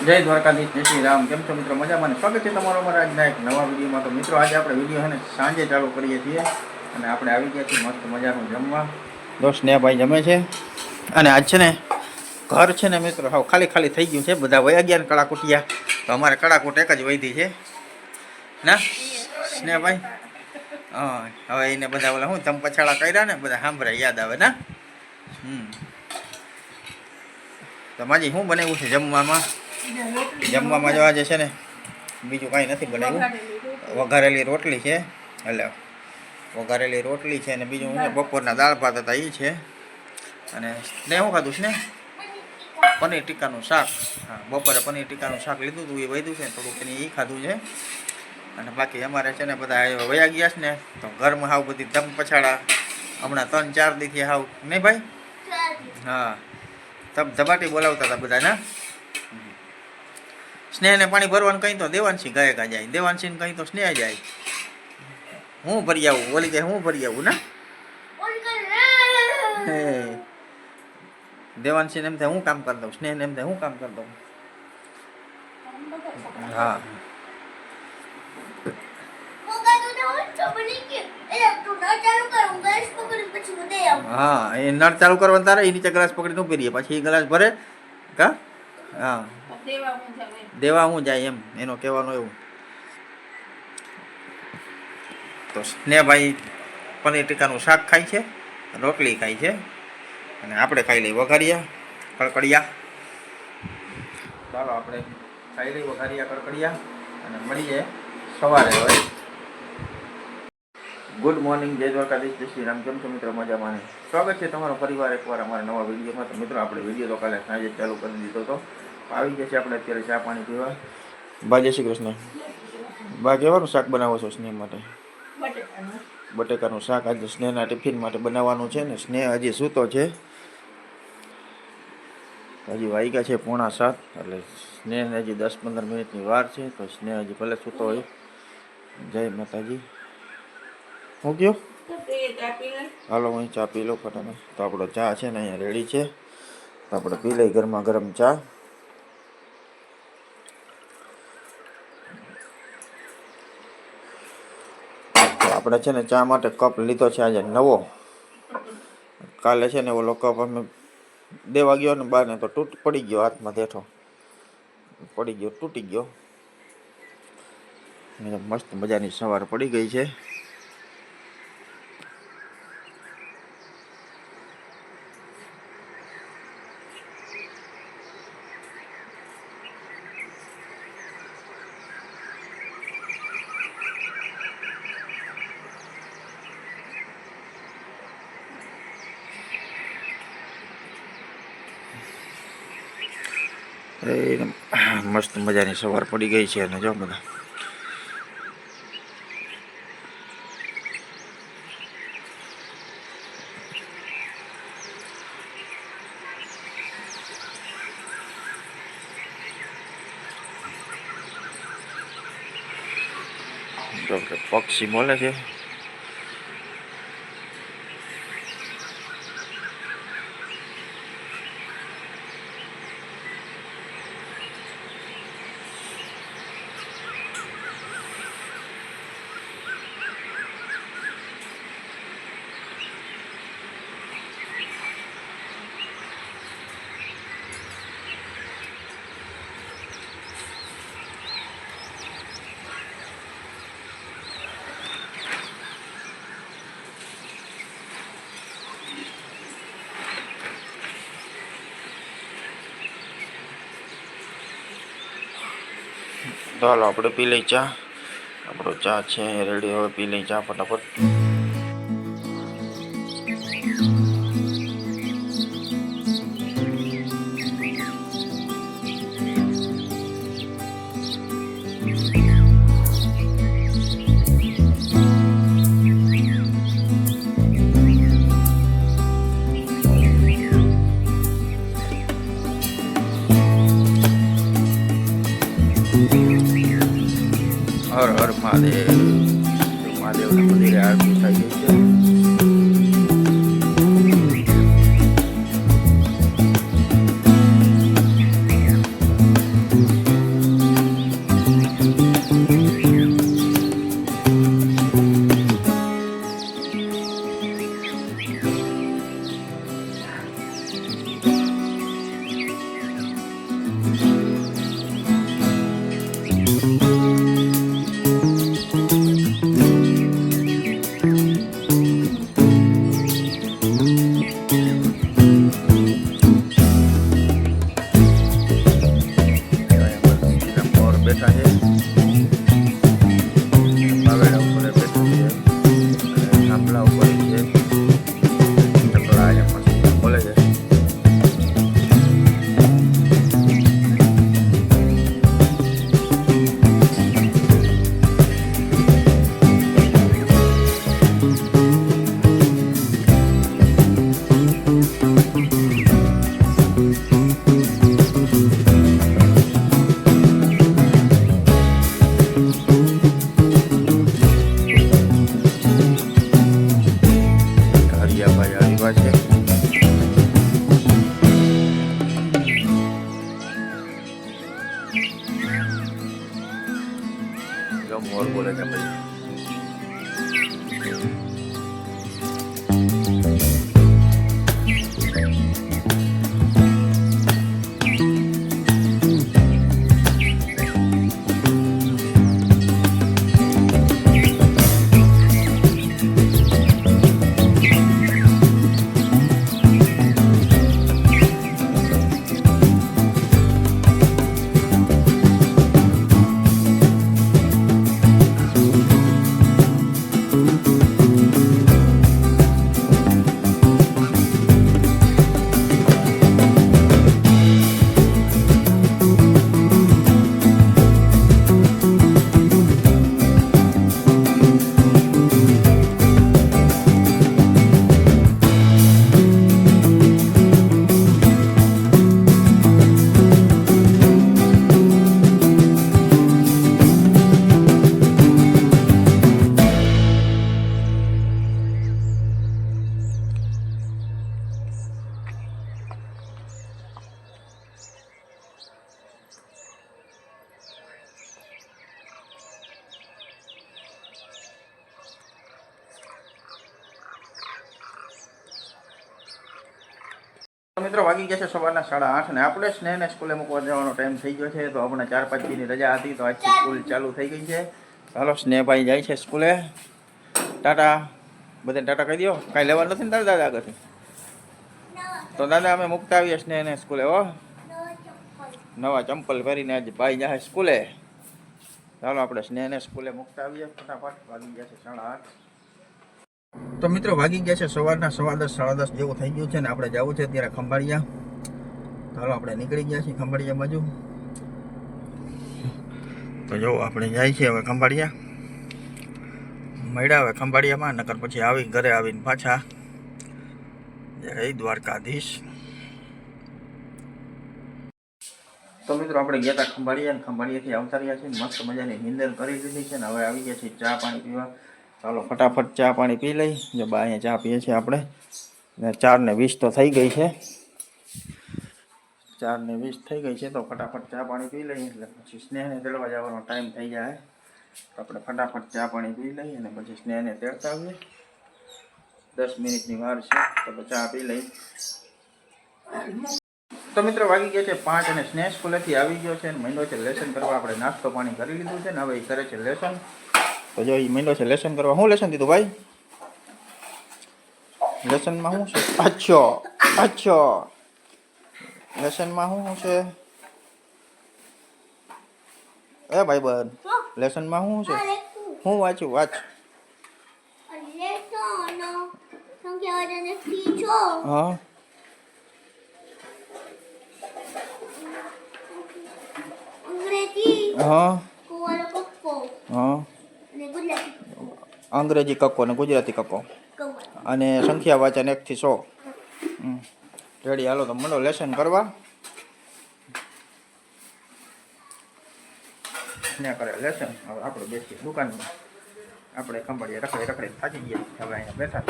જય દ્વારકાધીશ, જય શ્રી રામ. કેમ છો મિત્રો? મજામાં ને? સ્વાગત છે તમારો અમારા આજના એક નવા વિડીયોમાં. તો મિત્રો આજે આપણે વિડીયો છે ને સાંજે ચાલુ કરીએ છીએ અને આપણે આવી ગયા છીએ મસ્ત મજાનું જમવા. દોસ્ત સ્નેહભાઈ જમે છે અને આજ છે ને ઘર છે ને મિત્રો હાવ ખાલી ખાલી થઈ ગયું છે. બધા વયા ગયા ને કડાકૂટિયા, તો અમારે કડાકૂટ એક જ વધી છે ના સ્નેહભાઈ? હા, હવે એને બધા ઓલા શું તમે પછાડા કર્યા ને બધા સાંભળાય યાદ આવે ના. તો માજી શું બનાવ્યું છે જમવામાં? જમવામાં જો આજે છે ને બીજું કાંઈ નથી બનાવ્યું. વઘારેલી રોટલી છે, એટલે વઘારેલી રોટલી છે અને બીજું છે બપોરના દાળ ભાત હતા એ છે. અને ને શું ખાધું છે ને પનીર ટીકાનું શાક. હા, બપોરે પનીર ટીકાનું શાક લીધું હતું, એ વધ્યું છે થોડુંક એને એ ખાધું છે. અને બાકી અમારે છે ને બધા વયા ગયા છે ને, તો ઘરમાં હાવ બધી ધમ પછાડા હમણાં 3-4 દીથી હાવ નહીં ભાઈ? હા, તબ ધબાટી બોલાવતા હતા બધા ના. સ્નેહને પાણી ભરવાનું કંઈ તો દેવાંશી ગાયકા જાય, દેવાંશીને કંઈ તો સ્નેહ જાય. હું ભરી આવું, ઓલી જાય હું ભરી આવું ના. દેવાંશીને એમ થાય હું કામ કરી દઉં, સ્નેહને એમ થાય હું કામ કરી દઉં. હા હા, એ નળ ચાલુ કરવાનું તારે, એ નીચે ગ્લાસ પકડીને ઉભી રહીએ, પછી એ ગ્લાસ ભરે કા. હા, દેવા હું જાય એમ એનો કહેવાનું એવું. તો સ્નેહભાઈ પનીર ટીકાનું શાક ખાય છે, રોટલી ખાય છે અને આપણે ખાઈ લઈએ વઘારિયા કડકડિયા. ચાલો આપણે ખાઈ લઈએ વઘારિયા કડકડિયા અને મળીએ સવારે. હવે ગુડ મોર્નિંગ, જય દ્વારકાધીશ, જય શ્રી રામ. કેમ છો મિત્રો? મજામાં. સ્વાગત છે તમારો પરિવાર એકવાર અમારા નવા વિડીયોમાં. તો મિત્રો આપણે વિડીયો તો કાલે સાંજે ચાલુ કરી દીધો હતો. આવી ગયા છે આપણે અત્યારે ચા પાણી પીવા. બા જય શ્રી કૃષ્ણ. બા કેવાનું શાક બનાવો છો સ્નેહ માટે? બટેકાનું શાક આજે સ્નેહના ટિફિન માટે બનાવવાનું છે ને. સ્નેહ હજી સૂતો છે, હજી વાગ્યા છે 6:45, એટલે સ્નેહને હજી 10-15 મિનિટની વાર છે. તો સ્નેહ હજી ભલે સૂતો હોય. જય માતાજી. હું કયો? હાલો હું ચા પી લો ફટાફટ. તો આપણો ચા છે ને અહીંયા રેડી છે, તો આપણે પી લઈ ગરમા ગરમ ચા. તો આપણે છે ને ચા માટે કપ લીધો છે આજે નવો. કાલે છે ને ઓલો કપ અમે દેવા ગયો ને બાને તો પડી ગયો, હાથમાં દેઠો પડી ગયો, તૂટી ગયો. મસ્ત મજાની સવાર પડી ગઈ છે. મસ્ત મજાની સવાર પડી ગઈ છે અને જો બધા પક્ષી બોલે છે. તો હાલો આપણે પી લઈ ચા. આપણો ચા છે રેડી, હવે પી લઈ ચા ફટાફટ. હર હર મહાદેવ. મહાદેવના મંદિરે આરતી થઈ ગઈ છે. બેઠા છે બાવેડા ઉપર બેઠું છે અને થાંભલા ઉપર છે ચકલા અહીંયા મસ્ત બોલે છે. મોર બોલે છે ભાઈ. મિત્રો વાગી ગયા છે સવારના 8:30 ને આપણે સ્નેહને સ્કૂલે મૂકવા જવાનો ટાઈમ થઈ ગયો છે. તો આપણે 4-5 દીની રજા હતી તો આજથી સ્કૂલ ચાલુ થઈ ગઈ છે. ચાલો સ્નેહભાઈ જાય છે સ્કૂલે. ટાટા બધાને ટાટા કહી દો. કાંઈ લેવાનું નથી ને તારે દાદા આગળથી? તો દાદા અમે મૂકતા આવીએ સ્નેહને સ્કૂલે. હો નવા ચંપલ પહેરીને આજે ભાઈ જાય સ્કૂલે. ચાલો આપણે સ્નેહને સ્કૂલે મૂકતા આવીએ ફટાફટ. વાગી ગયા છે 8:30. તો મિત્રો વાગી ગયા છે સવારના 10:15 10:30 જેવું થઈ ગયું છે ને આપણે જવું છે અત્યારે ખંભાળિયા. ચાલો આપણે નીકળી ગયા છીએ ખંભાળિયા બાજુ. તો જો આપણે જાય છે હવે ખંભાળિયા. મળ્યા હવે ખંભાળિયામાં, નકર પછી આવી ઘરે આવીને પાછા જય દ્વારકાધીશ. તો મિત્રો આપણે ગયા હતા ખંભાળિયા અને ખંભાળિયાથી આવતા રહ્યા છીએ. મસ્ત મજાની નીંદર કરી લીધી છે ને હવે આવી ગયા છીએ ચા પાણી પીવા. ચાલો ફટાફટ ચા પાણી પી લઈ. જો બા અહીંયા ચા પીએ છીએ આપણે. 4:20 તો થઈ ગઈ છે. 4:20 થઈ ગઈ છે તો ફટાફટ ચા પાણી પી લઈએ એટલે પછી સ્નેહને તેડવા જવાનો ટાઈમ થઈ જાય. તો આપણે ફટાફટ ચા પાણી પી લઈએ અને પછી સ્નેહને તેડતા આવીએ. 10 મિનિટની વાર છે તો ચા પી લઈ. તો મિત્રો વાગી ગયા છે 5 અને સ્નેહ સ્કૂલેથી આવી ગયો છે અને મહિનો છે લેસન કરવા. આપણે નાસ્તો પાણી કરી લીધું છે ને હવે એ કરે છે લેસન. તો જો એ મહિનો છે લેસન કરવા. શું લેસન દીધું ભાઈ? લેસનમાં શું છે? અચ્છો લેસનમાં શું છે? એ ભાઈ બન લેસનમાં શું છે? હું વાંચું વાંચ. હા હા હા અંગ્રેજી કક્કો અને ગુજરાતી કક્કો અને સંખ્યા વાંચન 1 થી 100. રેડી હાલો તો મંડો લેસન કરવા. ને કરે લેસન. હવે આપણે બેસીએ દુકાનમાં. આપણે ખંભાળીએ રખડે થાકી ગયા હવે અહીંયા બેઠા.